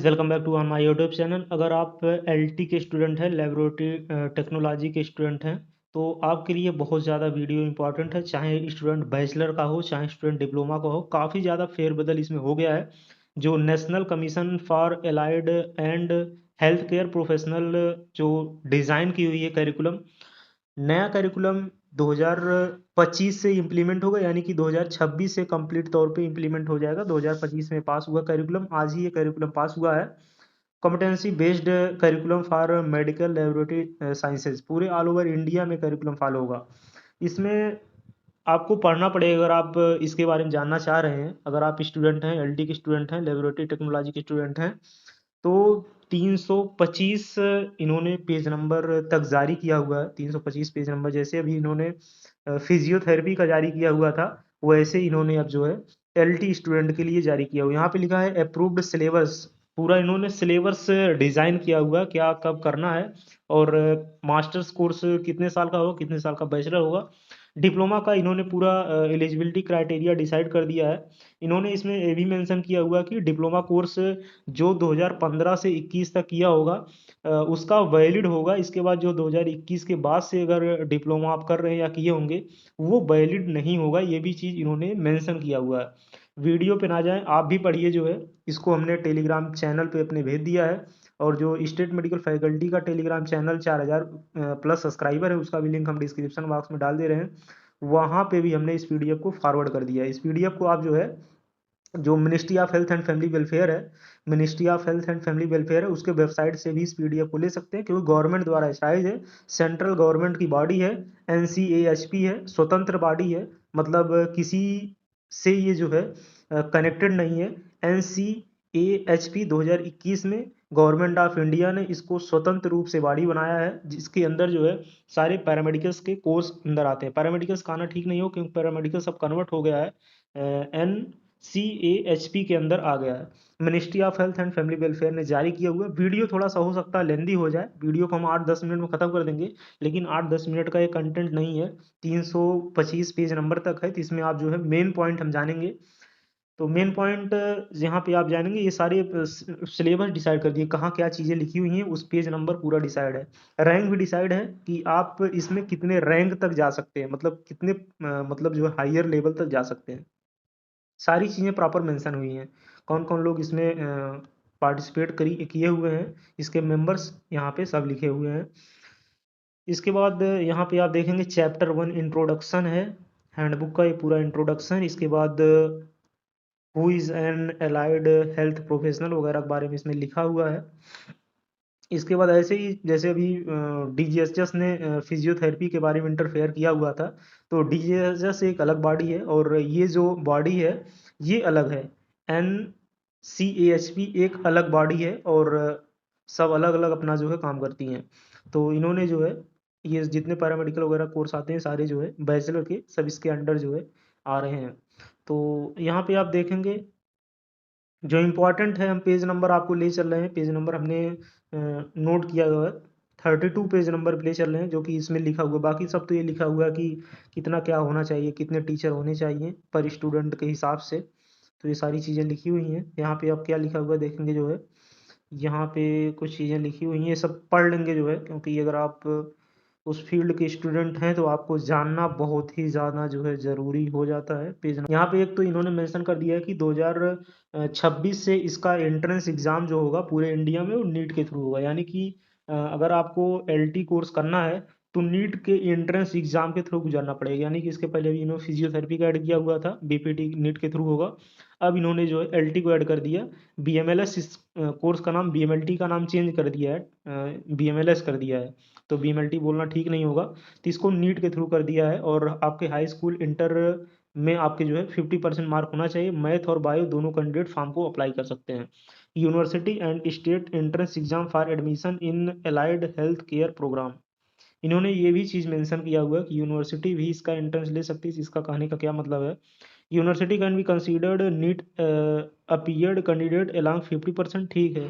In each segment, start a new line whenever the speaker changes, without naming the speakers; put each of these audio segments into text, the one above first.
Welcome back to on my YouTube channel. अगर आप LT के स्टूडेंट हैं, लेबोरेटरी टेक्नोलॉजी के स्टूडेंट हैं, तो आपके लिए बहुत ज़्यादा वीडियो इंपॉर्टेंट है। चाहे स्टूडेंट बैचलर का हो, चाहे स्टूडेंट डिप्लोमा का हो, काफ़ी ज़्यादा फेरबदल इसमें हो गया है। जो national commission for allied and health care professional जो डिज़ाइन की हुई है करिकुलम, नया करिकुलम 2025 से इम्प्लीमेंट होगा, यानी कि 2026 से कंप्लीट तौर पे इम्प्लीमेंट हो जाएगा। 2025 में पास हुआ करिकुलम, आज ही ये करिकुलम पास हुआ है। Competency based curriculum for medical laboratory sciences, पूरे ऑल ओवर इंडिया में करिकुलम फॉलो होगा। इसमें आपको पढ़ना पड़ेगा अगर आप इसके बारे में जानना चाह रहे हैं। अगर आप स्टूडेंट हैं, एलडी के स्टूडेंट हैं, लेबोरेटरी टेक्नोलॉजी के स्टूडेंट हैं, तो 325 इन्होंने पेज नंबर तक जारी किया हुआ है। 325 पेज नंबर, जैसे अभी इन्होंने फिजियोथेरेपी का जारी किया हुआ था, वैसे इन्होंने अब जो है एलटी स्टूडेंट के लिए जारी किया हुआ। यहाँ पे लिखा है अप्रूव्ड सिलेबस। पूरा इन्होंने सिलेबस डिज़ाइन किया हुआ, क्या कब करना है, और मास्टर्स कोर्स कितने साल का होगा, कितने साल का बैचलर होगा। डिप्लोमा का इन्होंने पूरा एलिजिबिलिटी क्राइटेरिया डिसाइड कर दिया है। इन्होंने इसमें ये भी मेंशन किया हुआ कि डिप्लोमा कोर्स जो 2015 से 21 तक किया होगा उसका वैलिड होगा। इसके बाद जो 2021 के बाद से अगर डिप्लोमा आप कर रहे हैं या किए होंगे, वो वैलिड नहीं होगा। ये भी चीज़ इन्होंने मेंशन किया हुआ है। वीडियो पे ना जाएं, आप भी पढ़िए। जो है इसको हमने टेलीग्राम चैनल पे अपने भेज दिया है, और जो स्टेट मेडिकल फैकल्टी का टेलीग्राम चैनल 4000 प्लस सब्सक्राइबर है, उसका भी लिंक हम डिस्क्रिप्शन बॉक्स में डाल दे रहे हैं। वहाँ पे भी हमने इस पीडीएफ को फॉरवर्ड कर दिया है। इस पीडीएफ को आप जो है, जो ministry of health and family welfare है, ministry of health and family welfare है, उसके वेबसाइट से भी इस पीडीएफ को ले सकते हैं, क्योंकि गवर्नमेंट द्वारा एस्टाइज है, सेंट्रल गवर्नमेंट की बॉडी है, एनसीएएचपी है, स्वतंत्र बॉडी है, मतलब किसी से ये जो है कनेक्टेड नहीं है। एनसीएएचपी 2021 में गवर्नमेंट ऑफ इंडिया ने इसको स्वतंत्र रूप से बॉडी बनाया है, जिसके अंदर जो है सारे पैरामेडिकल्स के कोर्स अंदर आते हैं। पैरामेडिकल्स का आना ठीक नहीं हो, क्योंकि पैरामेडिकल सब कन्वर्ट हो गया है, एन CAHP के अंदर आ गया है। Ministry of health and family welfare ने जारी किया हुआ है। वीडियो थोड़ा सा हो सकता है लेंदी हो जाए, वीडियो को हम 8-10 मिनट में ख़त्म कर देंगे, लेकिन 8-10 मिनट का ये कंटेंट नहीं है। 325 पेज नंबर तक है, तो इसमें आप जो है मेन पॉइंट हम जानेंगे। तो मेन पॉइंट यहाँ पे आप जानेंगे, ये सारे सिलेबस डिसाइड कर दिए, कहाँ क्या चीज़ें लिखी हुई हैं, उस पेज नंबर पूरा डिसाइड है। रैंक भी डिसाइड है कि आप इसमें कितने रैंक तक जा सकते हैं, मतलब कितने मतलब जो है हायर लेवल तक जा सकते हैं। सारी चीज़ें प्रॉपर मेंशन हुई हैं, कौन कौन लोग इसमें पार्टिसिपेट करी किए हुए हैं, इसके मेंबर्स यहाँ पे सब लिखे हुए हैं। इसके बाद यहाँ पे आप देखेंगे चैप्टर 1 इंट्रोडक्शन है, हैंडबुक का ये पूरा इंट्रोडक्शन। इसके बाद who is an allied health professional वगैरह के बारे में इसमें लिखा हुआ है। इसके बाद ऐसे ही जैसे अभी डीजीएचएस ने फिजियोथेरेपी के बारे में इंटरफेयर किया हुआ था, तो डीजीएचएस एक अलग बॉडी है, और ये जो बॉडी है ये अलग है। N C A H P एक अलग बॉडी है, और सब अलग अलग अपना जो है काम करती हैं। तो इन्होंने जो है ये जितने पैरामेडिकल वगैरह कोर्स आते हैं सारे जो है बैचलर के, सब इसके अंडर जो है आ रहे हैं। तो यहाँ पे आप देखेंगे जो इम्पोर्टेंट है, हम पेज नंबर आपको ले चल रहे हैं। पेज नंबर हमने नोट किया हुआ है, 32 पेज नंबर पे ले चल रहे हैं, जो कि इसमें लिखा हुआ। बाकी सब तो ये लिखा हुआ है कि कितना क्या होना चाहिए, कितने टीचर होने चाहिए पर स्टूडेंट के हिसाब से। तो ये सारी चीज़ें लिखी हुई हैं। यहाँ पे अब क्या लिखा हुआ है देखेंगे, जो है यहाँ पे कुछ चीज़ें लिखी हुई हैं, ये सब पढ़ लेंगे जो है, क्योंकि अगर आप उस फील्ड के स्टूडेंट हैं तो आपको जानना बहुत ही ज़्यादा जो है ज़रूरी हो जाता है। पेज यहाँ पे एक तो इन्होंने मेंशन कर दिया है कि 2026 से इसका एंट्रेंस एग्ज़ाम जो होगा पूरे इंडिया में वो नीट के थ्रू होगा। यानी कि अगर आपको एलटी कोर्स करना है तो नीट के एंट्रेंस एग्ज़ाम के थ्रू गुजरना पड़ेगा। यानी कि इसके पहले भी इन्होंने फिजियोथेरेपी का ऐड किया हुआ था, बीपीटी नीट के थ्रू होगा। अब इन्होंने जो है एलटी को ऐड कर दिया। बीएमएलएस, इस कोर्स का नाम बीएमएलटी का नाम चेंज कर दिया है, बीएमएलएस कर दिया है। तो बीएमएलटी बोलना ठीक नहीं होगा, तो इसको नीट के थ्रू कर दिया है। और आपके हाई स्कूल इंटर में आपके जो है 50% मार्क होना चाहिए। मैथ और बायो दोनों कैंडिडेट फॉर्म को अप्लाई कर सकते हैं। University and state entrance exam for admission in allied health care program, इन्होंने ये भी चीज़ मेंशन किया हुआ है कि यूनिवर्सिटी भी इसका एंट्रेंस ले सकती है। इसका कहने का क्या मतलब है, university can be considered NEET appeared candidate along 50%, ठीक है।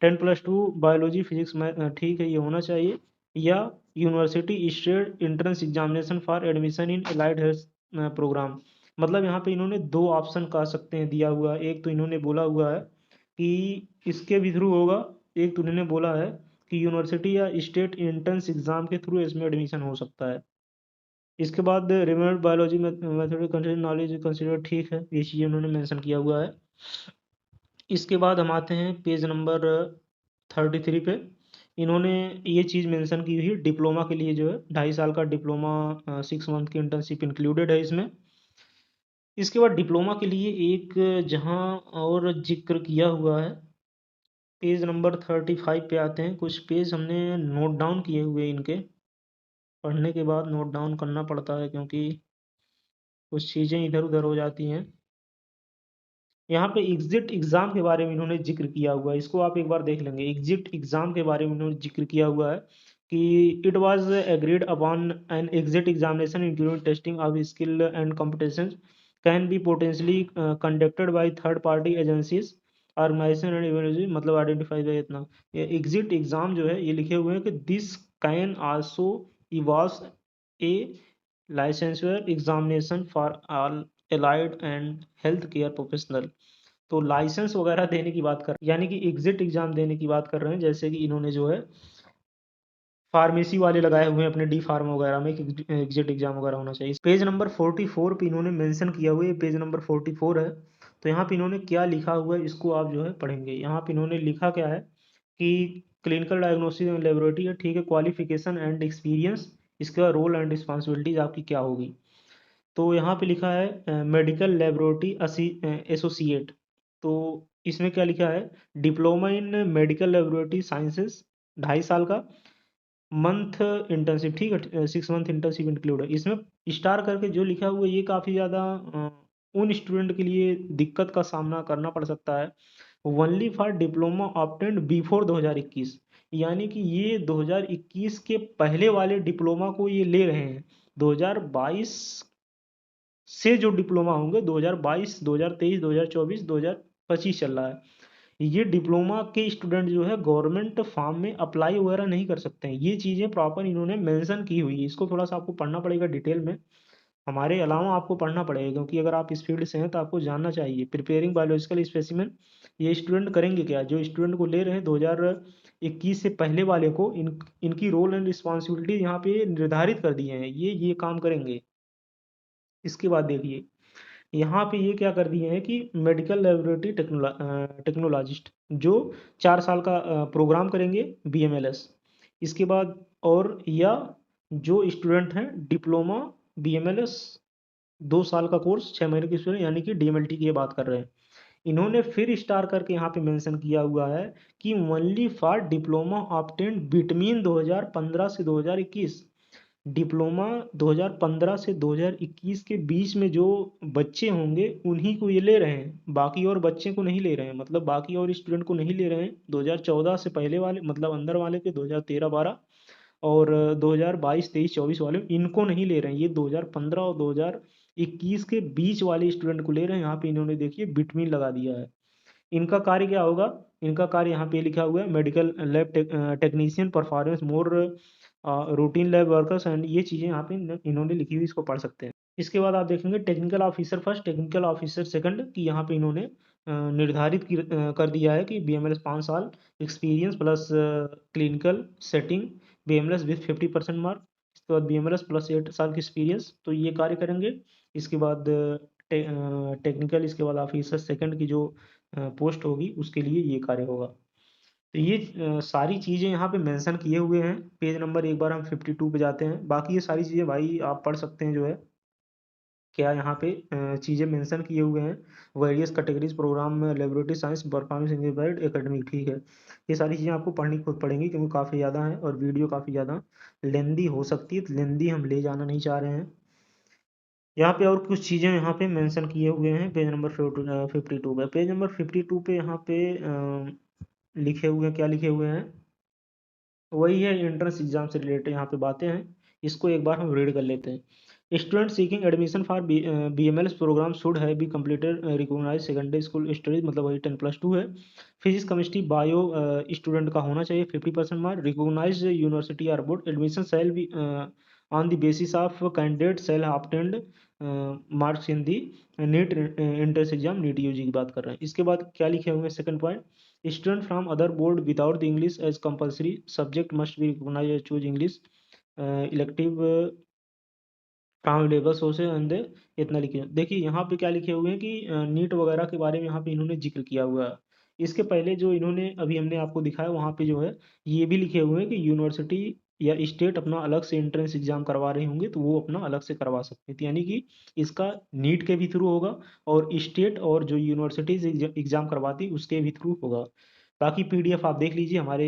10+2 बायोलॉजी फिजिक्स में ठीक है, ये होना चाहिए। या university state entrance examination for admission in allied health program, मतलब यहाँ पे इन्होंने दो ऑप्शन कह सकते हैं दिया हुआ है। एक तो इन्होंने बोला हुआ है कि इसके भी थ्रू होगा। एक तो उन्होंने बोला है कि यूनिवर्सिटी या स्टेट एंट्रेंस एग्जाम के थ्रू इसमें एडमिशन हो सकता है। इसके बाद remote biology method consider knowledge consider, ठीक है, ये चीज़ उन्होंने मेंशन किया हुआ है। इसके बाद हम आते हैं पेज नंबर 33 पे। इन्होंने ये चीज़ मेंशन की हुई है, डिप्लोमा के लिए जो है 2.5 साल का डिप्लोमा 6 मंथ की इंटर्नशिप इंक्लूडेड है इसमें। इसके बाद डिप्लोमा के लिए एक जहाँ और जिक्र किया हुआ है, पेज नंबर 35 पे आते हैं। कुछ पेज हमने नोट डाउन किए हुए इनके, पढ़ने के बाद नोट डाउन करना पड़ता है क्योंकि कुछ चीज़ें इधर उधर हो जाती हैं। यहाँ पे एग्जिट एग्जाम के बारे में इन्होंने जिक्र किया हुआ है, इसको आप एक बार देख लेंगे। एग्जिट एग्जाम के बारे में इन्होंने जिक्र किया हुआ है कि it was agreed upon an exit examination including testing of skill and competitions can be potentially conducted by third party agencies organisation and university, मतलब आइडेंटिफाई बाय इतना। ये एग्जिट एग्जाम जो है ये लिखे हुए हैं कि this can also evolve A licensor examination for all allied and health care professional. तो लाइसेंस वगैरह देने की बात कर, यानी कि एग्जिट एग्जाम देने की बात कर रहे हैं, जैसे कि इन्होंने जो है फार्मेसी वाले लगाए हुए हैं अपने डी फार्मा वगैरह में एग्जिट एग्जाम वगैरह होना चाहिए। पेज नंबर 44 पे इन्होंने मेंशन किया हुआ है, पेज नंबर 44 है। तो यहाँ पे इन्होंने क्या लिखा हुआ है इसको आप जो है पढ़ेंगे। यहाँ पे इन्होंने लिखा क्या है कि क्लिनिकल डायग्नोस्टिक एंड लेबोरेटरी है, ठीक है, क्वालिफिकेशन एंड एक्सपीरियंस, इसका रोल एंड रिस्पॉन्सिबिलिटीज आपकी क्या होगी। तो यहाँ पे लिखा है मेडिकल लेबोरेटरी एसोसिएट। तो इसमें क्या लिखा है, diploma in medical laboratory sciences 2.5 साल का, मंथ इंटर्नशिप, ठीक है, 6 मंथ इंटर्नशिप इंक्लूड है इसमें। स्टार करके जो लिखा हुआ है ये काफ़ी ज़्यादा उन स्टूडेंट के लिए दिक्कत का सामना करना पड़ सकता है। Only for diploma obtained before 2021, यानी कि ये 2021 के पहले वाले डिप्लोमा को ये ले रहे हैं। 2022 से जो डिप्लोमा होंगे, 2022, 2023, 2024, 2025 चल रहा है, ये डिप्लोमा के स्टूडेंट जो है गवर्नमेंट फॉर्म में अप्लाई वगैरह नहीं कर सकते हैं। ये चीज़ें प्रॉपर इन्होंने मेंशन की हुई है, इसको थोड़ा सा आपको पढ़ना पड़ेगा डिटेल में, हमारे अलावा आपको पढ़ना पड़ेगा, क्योंकि अगर आप इस फील्ड से हैं तो आपको जानना चाहिए। प्रिपेयरिंग बायोलॉजिकल स्पेसिमेन, ये स्टूडेंट करेंगे क्या, जो स्टूडेंट को ले रहे हैं 2021 से पहले वाले को, इनकी रोल एंड रिस्पॉन्सिबिलिटी यहाँ पे निर्धारित कर दिए हैं, ये काम करेंगे। इसके बाद देखिए यहाँ पे ये क्या कर दिए हैं कि मेडिकल लेबोरेटरी टेक्नोलॉजिस्ट जो 4 साल का प्रोग्राम करेंगे बीएमएलएस। इसके बाद और या जो स्टूडेंट हैं डिप्लोमा बीएमएलएस 2 साल का कोर्स 6 महीने की स्टूडेंट, यानी कि डीएमएलटी की ये बात कर रहे हैं। इन्होंने फिर स्टार करके यहाँ पे मेंशन किया हुआ है कि only for diploma obtained between 2015 से 2021, डिप्लोमा 2015 से 2021 के बीच में जो बच्चे होंगे उन्हीं को ये ले रहे हैं, बाकी और बच्चे को नहीं ले रहे हैं, मतलब बाकी और स्टूडेंट को नहीं ले रहे हैं। 2014 से पहले वाले, मतलब अंदर वाले के 2013-12, और 2022, 23, 24 वाले इनको नहीं ले रहे हैं। ये 2015 और 2021 के बीच वाले स्टूडेंट को ले रहे हैं। यहाँ पे इन्होंने देखिए बिटवीन लगा दिया है। इनका कार्य क्या होगा, इनका कार्य यहाँ पे लिखा हुआ है medical lab technician performance more routine lab workers and, ये चीज़ें यहाँ पे इन्होंने लिखी हुई, इसको पढ़ सकते हैं। इसके बाद आप देखेंगे technical officer first, technical officer second की, यहाँ पे इन्होंने निर्धारित कर दिया है कि बीएमएलएस 5 साल experience plus clinical setting BMLS with 50% mark. इसके बाद बीएमएलएस प्लस 8 साल की एक्सपीरियंस, तो ये कार्य करेंगे। इसके बाद टेक्निकल, इसके बाद ऑफिसर सेकंड की जो पोस्ट होगी उसके लिए ये कार्य होगा। तो ये सारी चीज़ें यहाँ पे मेंशन किए हुए हैं। पेज नंबर एक बार हम 52 पे जाते हैं, बाकी ये सारी चीज़ें भाई आप पढ़ सकते हैं जो है क्या यहाँ पे चीज़ें मेंशन किए हुए हैं। वेरियस कैटेगरीज प्रोग्राम में laboratory science performance engineering academic, ठीक है, ये सारी चीज़ें आपको पढ़नी खुद पड़ेंगी क्योंकि काफ़ी ज़्यादा है और वीडियो काफ़ी ज़्यादा लेंदी हो सकती है, तो लेंदी हम ले जाना नहीं चाह रहे हैं। यहाँ पे और कुछ चीज़ें यहाँ पे मेंशन किए हुए हैं पेज नंबर 52 पे। पेज नंबर 52 पे यहाँ पे लिखे हुए हैं, क्या लिखे हुए हैं, वही है एंट्रेंस एग्जाम से रिलेटेड यहाँ पे बातें हैं। इसको एक बार हम रीड कर लेते हैं। Student seeking admission for BMLS programme should have be completed recognise secondary school studies, मतलब वही 10+2 है। फिजिक्स केमिस्ट्री बायो स्टूडेंट का होना चाहिए 50% मार्क, रिकॉग्नाइज यूनिवर्सिटी और board, admission shall be on the basis of candidate self obtained marks in the NEET entrance exam, NEET UG की बात कर रहे हैं। इसके बाद क्या लिखे हुए हैं second point, student from other board without the English as compulsory subject must be recognise choose English elective translatable sources and इतना लिखे। देखिए यहाँ पे क्या लिखे हुए हैं कि नीट वगैरह के बारे में यहाँ पे इन्होंने जिक्र किया हुआ है। इसके पहले जो इन्होंने अभी हमने आपको दिखाया वहाँ पे जो है ये भी लिखे हुए हैं कि यूनिवर्सिटी या स्टेट अपना अलग से एंट्रेंस एग्जाम करवा रहे होंगे तो वो अपना अलग से करवा सकते हैं, तो यानी कि इसका नीट के भी थ्रू होगा और स्टेट और जो यूनिवर्सिटीज एग्जाम करवाती उसके भी थ्रू होगा। बाकी पीडीएफ आप देख लीजिए हमारे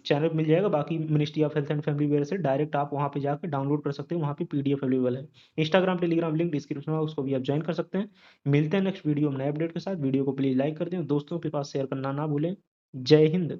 चैनल पे मिल जाएगा। बाकी ministry of health and family वेयर से डायरेक्ट आप वहाँ पे जाकर डाउनलोड कर सकते हैं, वहाँ पे पीडीएफ अवेलेबल है। इंस्टाग्राम टेलीग्राम लिंक डिस्क्रिप्शन में, उसको भी आप ज्वाइन कर सकते हैं। मिलते हैं नेक्स्ट वीडियो में नए अपडेट के साथ। वीडियो को प्लीज लाइक कर दें, दोस्तों के पास शेयर करना ना भूलें। जय हिंद।